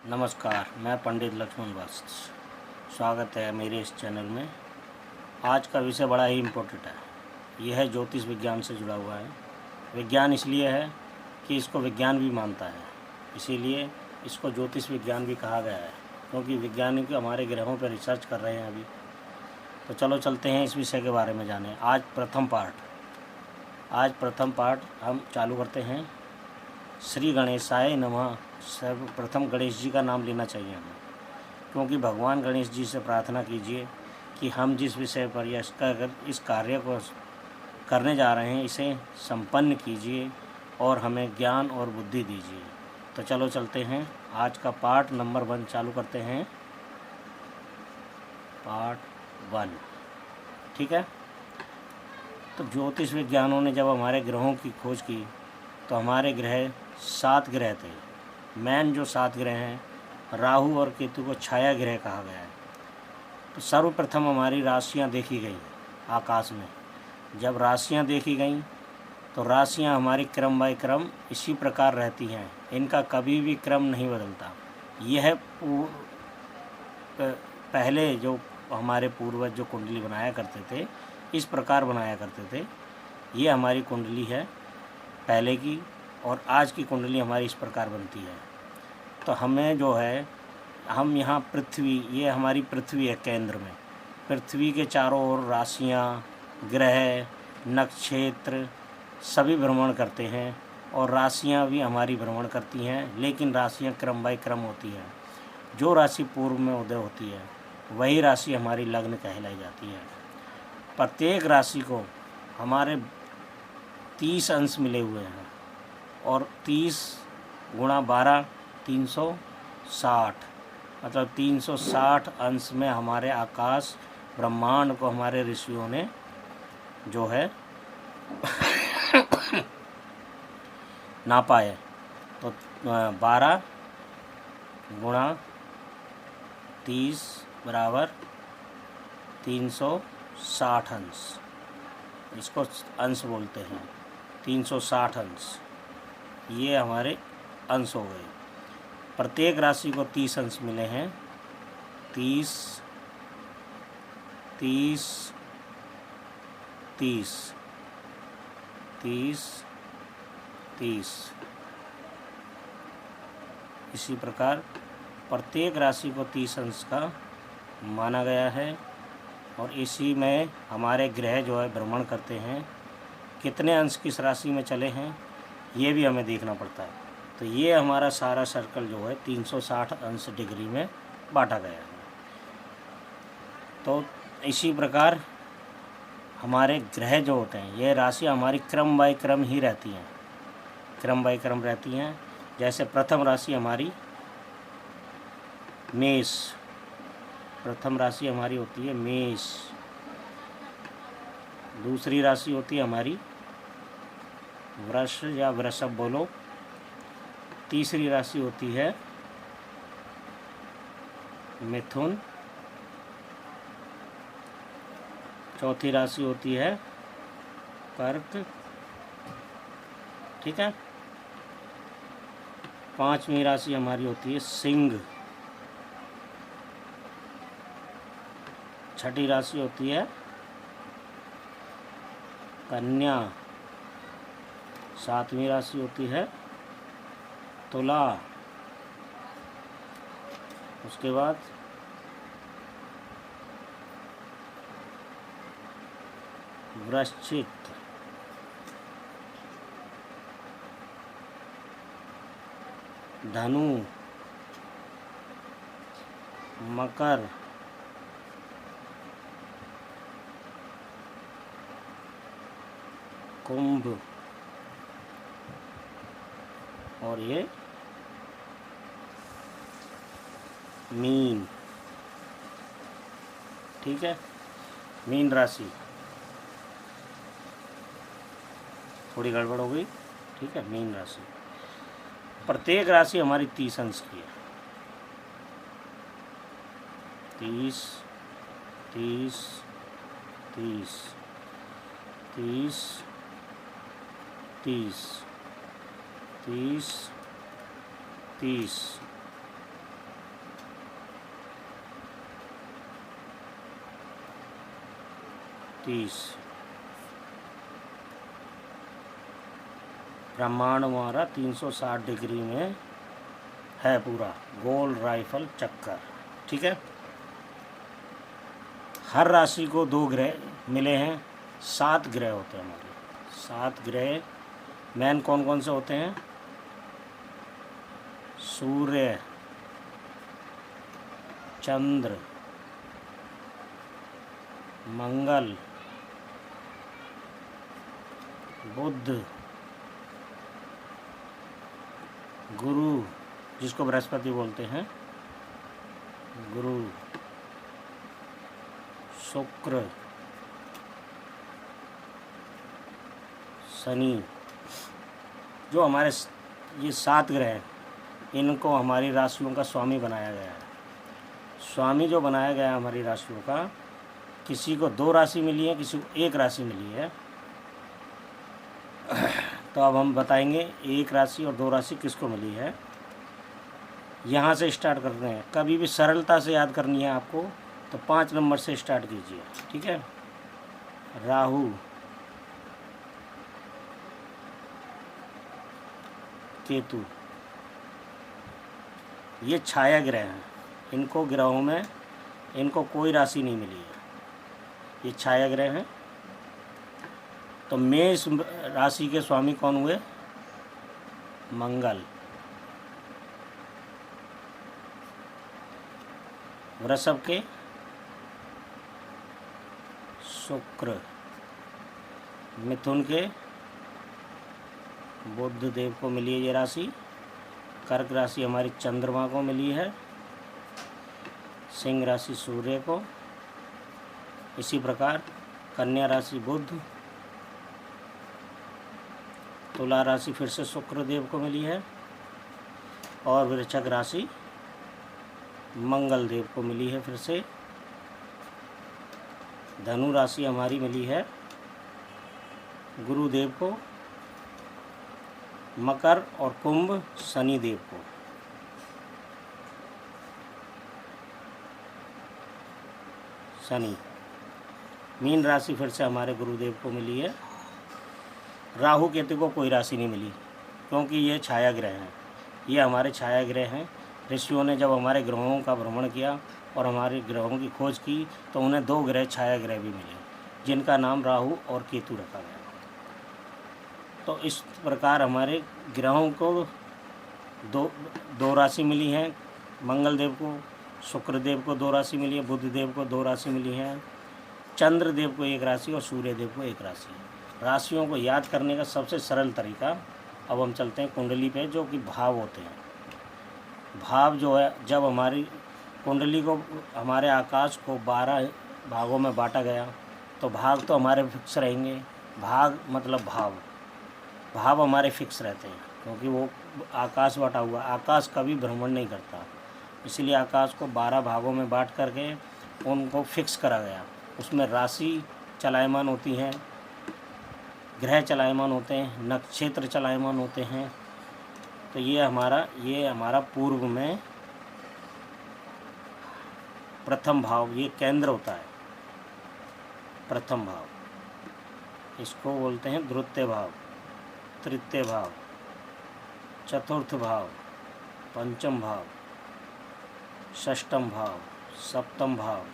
नमस्कार, मैं पंडित लक्ष्मण वत्स। स्वागत है मेरे इस चैनल में। आज का विषय बड़ा ही इम्पोर्टेंट है। यह है ज्योतिष विज्ञान से जुड़ा हुआ है। विज्ञान इसलिए है कि इसको विज्ञान भी मानता है, इसीलिए इसको ज्योतिष विज्ञान भी कहा गया है, क्योंकि वैज्ञानिक हमारे ग्रहों पर रिसर्च कर रहे हैं अभी। तो चलो चलते हैं इस विषय के बारे में जाने। आज प्रथम पार्ट हम चालू करते हैं। श्री गणेशाय नमः। सर्वप्रथम गणेश जी का नाम लेना चाहिए हमें, क्योंकि भगवान गणेश जी से प्रार्थना कीजिए कि हम जिस विषय पर या इस कार्य को करने जा रहे हैं इसे संपन्न कीजिए और हमें ज्ञान और बुद्धि दीजिए। तो चलो चलते हैं, आज का पार्ट नंबर 1 चालू करते हैं। पार्ट 1, ठीक है। तो ज्योतिष विज्ञानों ने जब हमारे ग्रहों की खोज की तो हमारे ग्रह 7 ग्रह थे। मैन जो 7 ग्रह हैं, राहु और केतु को छाया ग्रह कहा गया है। तो सर्वप्रथम हमारी राशियां देखी गई आकाश में। जब राशियां देखी गई तो राशियां हमारी क्रम बाय क्रम इसी प्रकार रहती हैं, इनका कभी भी क्रम नहीं बदलता। यह पहले जो हमारे पूर्वज जो कुंडली बनाया करते थे इस प्रकार बनाया करते थे। ये हमारी कुंडली है पहले की, और आज की कुंडली हमारी इस प्रकार बनती है। तो हमें जो है, हम यहाँ पृथ्वी, ये हमारी पृथ्वी है केंद्र में। पृथ्वी के चारों ओर राशियाँ, ग्रह, नक्षत्र सभी भ्रमण करते हैं, और राशियाँ भी हमारी भ्रमण करती हैं, लेकिन राशियाँ क्रम बाय क्रम होती हैं। जो राशि पूर्व में उदय होती है वही राशि हमारी लग्न कहलाई जाती है। प्रत्येक राशि को हमारे 30 अंश मिले हुए हैं, और 30 गुणा 12 360, मतलब 360 अंश में हमारे आकाश ब्रह्मांड को हमारे ऋषियों ने जो है नापा है। तो 12 गुणा 30 बराबर 360 अंश, इसको अंश बोलते हैं। 360 अंश ये हमारे अंश हो गए। प्रत्येक राशि को 30 अंश मिले हैं। 30 30 30 30 30, इसी प्रकार प्रत्येक राशि को 30 अंश का माना गया है, और इसी में हमारे ग्रह जो है भ्रमण करते हैं। कितने अंश किस राशि में चले हैं ये भी हमें देखना पड़ता है। तो ये हमारा सारा सर्कल जो है 360 अंश डिग्री में बांटा गया है। तो इसी प्रकार हमारे ग्रह जो होते हैं, ये राशियाँ हमारी क्रम बाय क्रम ही रहती हैं, क्रम बाय क्रम रहती हैं। जैसे प्रथम राशि हमारी मेष, प्रथम राशि हमारी होती है मेष। दूसरी राशि होती है हमारी वृष या वृषभ बोलो। तीसरी राशि होती है मिथुन। चौथी राशि होती है कर्क, ठीक है। पांचवी राशि हमारी होती है सिंह। छठी राशि होती है कन्या। सातवीं राशि होती है तुला। उसके बाद वृश्चिक, धनु, मकर, कुंभ, और ये मीन, ठीक है। मीन राशि थोड़ी गड़बड़ हो गई, ठीक है। मीन राशि, प्रत्येक राशि हमारी 30 अंश की है। 30 30 30 30 30 30 30 30 ब्रह्मांड हमारा 360 डिग्री में है, पूरा गोल राइफल चक्कर। ठीक है। हर राशि को 2 ग्रह मिले हैं, 7 ग्रह होते हैं हमारे। 7 ग्रह मेन कौन कौन से होते हैं? सूर्य, चंद्र, मंगल, बुध, गुरु जिसको बृहस्पति बोलते हैं, गुरु, शुक्र, शनि। जो हमारे ये 7 ग्रह हैं, इनको हमारी राशियों का स्वामी बनाया गया है। स्वामी जो बनाया गया है हमारी राशियों का, किसी को 2 राशि मिली है, किसी को 1 राशि मिली है। तो अब हम बताएंगे 1 राशि और 2 राशि किसको मिली है। यहाँ से स्टार्ट करते हैं। कभी भी सरलता से याद करनी है आपको, तो 5 नंबर से स्टार्ट कीजिए। ठीक है। राहु, केतु, ये छाया ग्रह हैं। इनको ग्रहों में इनको कोई राशि नहीं मिली है, ये छाया ग्रह हैं। तो मेष राशि के स्वामी कौन हुए? मंगल। वृषभ के शुक्र। मिथुन के बुध देव को मिली है ये राशि। कर्क राशि हमारी चंद्रमा को मिली है। सिंह राशि सूर्य को। इसी प्रकार कन्या राशि बुध। तुला राशि फिर से शुक्र देव को मिली है। और वृश्चिक राशि मंगल देव को मिली है फिर से। धनु राशि हमारी मिली है गुरुदेव को। मकर और कुंभ शनि देव को। शनि। मीन राशि फिर से हमारे गुरुदेव को मिली है। राहु केतु को कोई राशि नहीं मिली, क्योंकि ये छाया ग्रह हैं। ये हमारे छाया ग्रह हैं। ऋषियों ने जब हमारे ग्रहों का भ्रमण किया और हमारे ग्रहों की खोज की, तो उन्हें 2 ग्रह छाया ग्रह भी मिले, जिनका नाम राहु और केतु रखा गया। तो इस प्रकार हमारे ग्रहों को दो राशि मिली हैं। मंगल देव को, शुक्र देव को 2 राशि मिली है, बुध देव को 2 राशि मिली है, चंद्र देव को 1 राशि और सूर्य देव को 1 राशि। राशियों को याद करने का सबसे सरल तरीका, अब हम चलते हैं कुंडली पे, जो कि भाव होते हैं। भाव जो है, जब हमारी कुंडली को, हमारे आकाश को 12 भागों में बांटा गया, तो भाग तो हमारे फिक्स रहेंगे। भाग मतलब भाव हमारे फिक्स रहते हैं, क्योंकि वो आकाश बांटा हुआ। आकाश कभी भ्रमण नहीं करता, इसलिए आकाश को 12 भागों में बांट करके उनको फिक्स करा गया। उसमें राशि चलायमान होती हैं, ग्रह चलायमान होते हैं, नक्षत्र चलायमान होते हैं। तो ये हमारा पूर्व में प्रथम भाव, ये केंद्र होता है। प्रथम भाव, इसको बोलते हैं द्वितीय भाव, तृतीय भाव, चतुर्थ भाव, पंचम भाव, षष्ठम भाव, सप्तम भाव,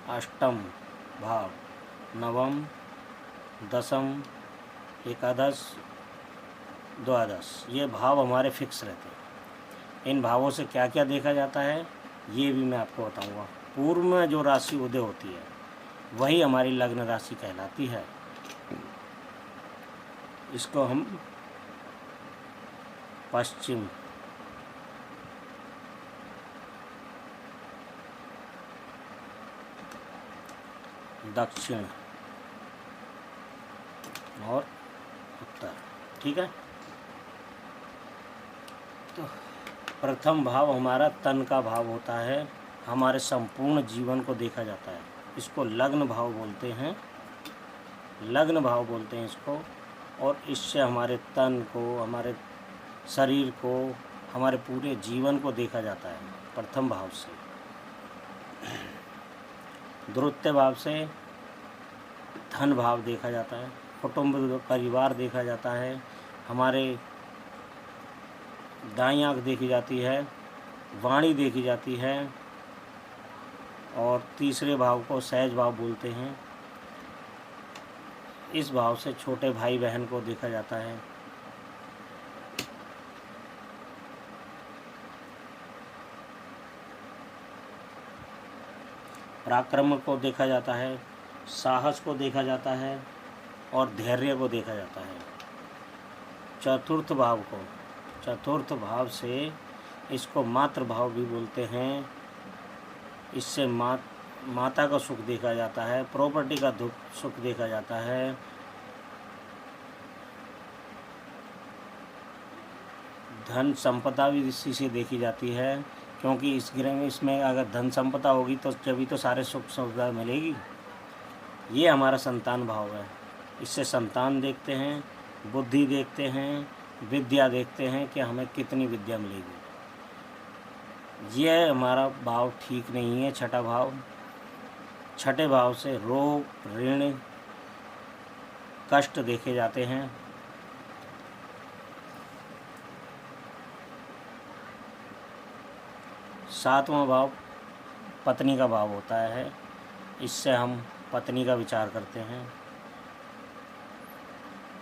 अष्टम भाव, नवम, दसम, एकादश, द्वादश। ये भाव हमारे फिक्स रहते हैं। इन भावों से क्या क्या देखा जाता है, ये भी मैं आपको बताऊंगा। पूर्व में जो राशि उदय होती है, वही हमारी लग्न राशि कहलाती है। इसको हम पश्चिम, दक्षिण और उत्तर, ठीक है। तो प्रथम भाव हमारा तन का भाव होता है, हमारे संपूर्ण जीवन को देखा जाता है। इसको लग्न भाव बोलते हैं, लग्न भाव बोलते हैं इसको। और इससे हमारे तन को, हमारे शरीर को, हमारे पूरे जीवन को देखा जाता है प्रथम भाव से। द्वितीय भाव से धन भाव देखा जाता है, कुटुंब परिवार देखा जाता है, हमारे दाईं आँख देखी जाती है, वाणी देखी जाती है, और तीसरे भाव को सहज भाव बोलते हैं। इस भाव से छोटे भाई बहन को देखा जाता है। पराक्रम को देखा जाता है, साहस को देखा जाता है, और धैर्य को देखा जाता है। चतुर्थ भाव से इसको मातृ भाव भी बोलते हैं। इससे माता का सुख देखा जाता है, प्रॉपर्टी का सुख देखा जाता है, धन संपदा भी इसी से देखी जाती है, क्योंकि इस ग्रह में इसमें अगर धन संपदा होगी तो तभी तो सारे सुख सुविधा मिलेगी। ये हमारा संतान भाव है। इससे संतान देखते हैं, बुद्धि देखते हैं, विद्या देखते हैं कि हमें कितनी विद्या मिलेगी। यह हमारा भाव ठीक नहीं है, छठा भाव। छठे भाव से रोग, ऋण, कष्ट देखे जाते हैं। सातवां भाव पत्नी का भाव होता है। इससे हम पत्नी का विचार करते हैं,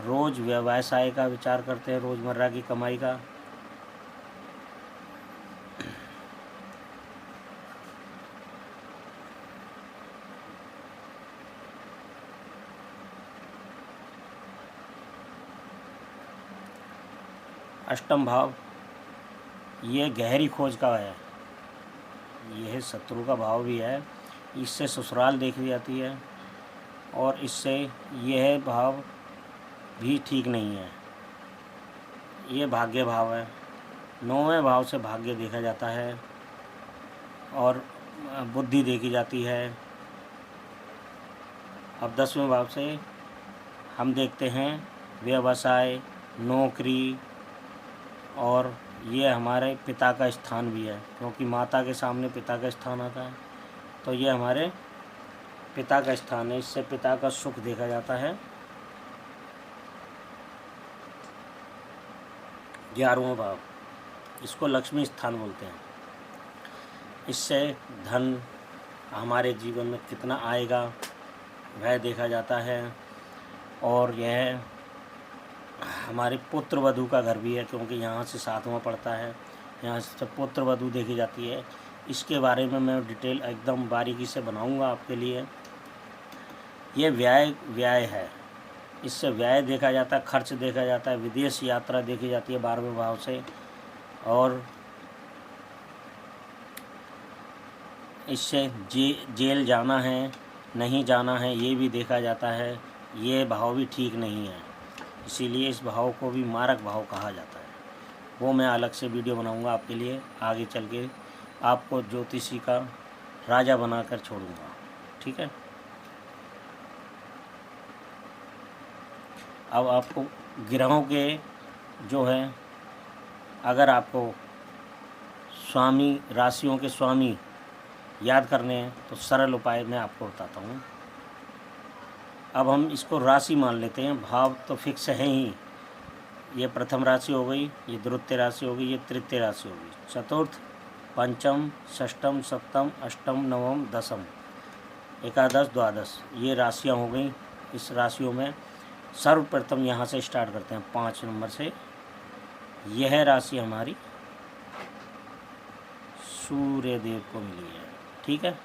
रोज व्यवसाय का विचार करते हैं, रोजमर्रा की कमाई का। अष्टम भाव ये गहरी खोज का है, यह शत्रु का भाव भी है। इससे ससुराल देखी जाती है, और इससे यह भाव भी ठीक नहीं है, ये भाग्य भाव है। नौवें भाव से भाग्य देखा जाता है, और बुद्धि देखी जाती है। अब 10वें भाव से हम देखते हैं व्यवसाय, नौकरी, और ये हमारे पिता का स्थान भी है, क्योंकि माता के सामने पिता का स्थान आता है, तो ये हमारे पिता का स्थान है। इससे पिता का सुख देखा जाता है। 11वां भाव, इसको लक्ष्मी स्थान बोलते हैं। इससे धन हमारे जीवन में कितना आएगा वह देखा जाता है, और यह हमारे पुत्र वधू का घर भी है, क्योंकि यहाँ से 7वां पड़ता है, यहाँ से पुत्र वधू देखी जाती है। इसके बारे में मैं डिटेल एकदम बारीकी से बनाऊंगा आपके लिए। ये व्यय है, इससे व्यय देखा जाता है, खर्च देखा जाता है, विदेश यात्रा देखी जाती है 12वें भाव से, और इससे जेल जाना है नहीं जाना है ये भी देखा जाता है। ये भाव भी ठीक नहीं है, इसीलिए इस भाव को भी मारक भाव कहा जाता है। वो मैं अलग से वीडियो बनाऊंगा आपके लिए, आगे चल के आपको ज्योतिषी का राजा बनाकर छोड़ूंगा, ठीक है। अब आपको ग्रहों के जो है, अगर आपको स्वामी, राशियों के स्वामी याद करने हैं तो सरल उपाय मैं आपको बताता हूँ। अब हम इसको राशि मान लेते हैं, भाव तो फिक्स है ही। ये प्रथम राशि हो गई, ये द्वितीय राशि हो गई, ये तृतीय राशि हो गई, चतुर्थ, पंचम, षष्टम, सप्तम, अष्टम, नवम, दशम, एकादश, द्वादश, ये राशियाँ हो गई। इस राशियों में सर्वप्रथम यहाँ से स्टार्ट करते हैं 5 नंबर से। यह राशि हमारी सूर्य देव को मिली है, ठीक है।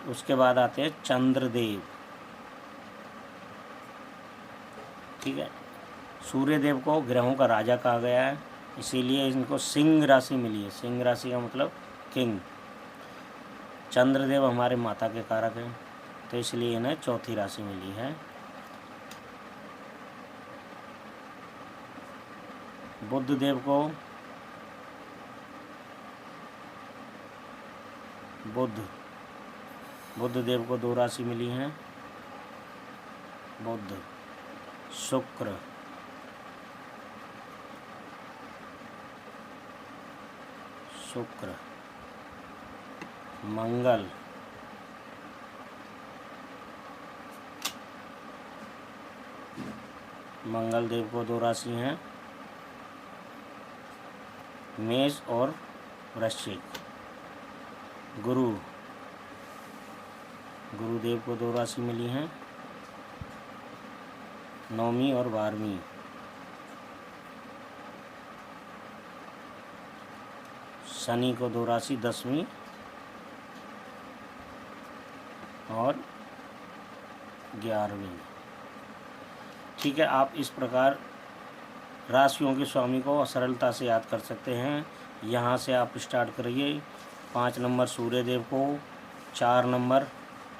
उसके बाद आते हैं चंद्रदेव, ठीक है। सूर्य देव को ग्रहों का राजा कहा गया है, इसीलिए इनको सिंह राशि मिली है। सिंह राशि का मतलब किंग। चंद्रदेव हमारे माता के कारक हैं, तो इसलिए इन्हें चौथी राशि मिली है। बुध देव को बुध देव को 2 राशि मिली हैं, बुध, शुक्र, मंगल, मंगल देव को 2 राशि हैं, मेष और वृश्चिक। गुरुदेव को 2 राशि मिली हैं, 9वीं और 12वीं। शनि को 2 राशि, 10वीं और 11वीं। ठीक है, आप इस प्रकार राशियों के स्वामी को सरलता से याद कर सकते हैं। यहाँ से आप स्टार्ट करिए। 5 नंबर सूर्य देव को, 4 नंबर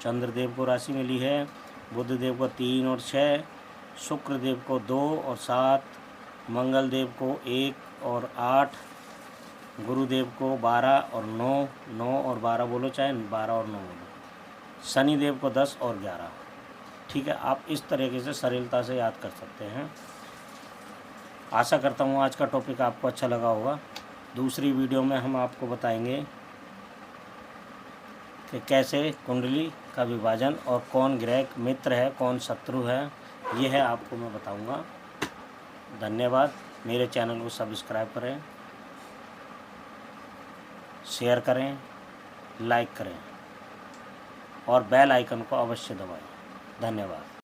चंद्रदेव को राशि मिली है, बुध देव को 3 और 6, शुक्र देव को 2 और 7, मंगल देव को 1 और 8, गुरुदेव को 12 और 9, 9 और 12 बोलो, चाहे 12 और 9 बोलो, शनि देव को 10 और 11। ठीक है, आप इस तरीके से सरलता से याद कर सकते हैं। आशा करता हूँ आज का टॉपिक आपको अच्छा लगा होगा। दूसरी वीडियो में हम आपको बताएंगे कि कैसे कुंडली का विभाजन और कौन ग्रह मित्र है, कौन शत्रु है, ये है आपको मैं बताऊंगा। धन्यवाद। मेरे चैनल को सब्सक्राइब करें, शेयर करें, लाइक करें और बेल आइकन को अवश्य दबाएं। धन्यवाद।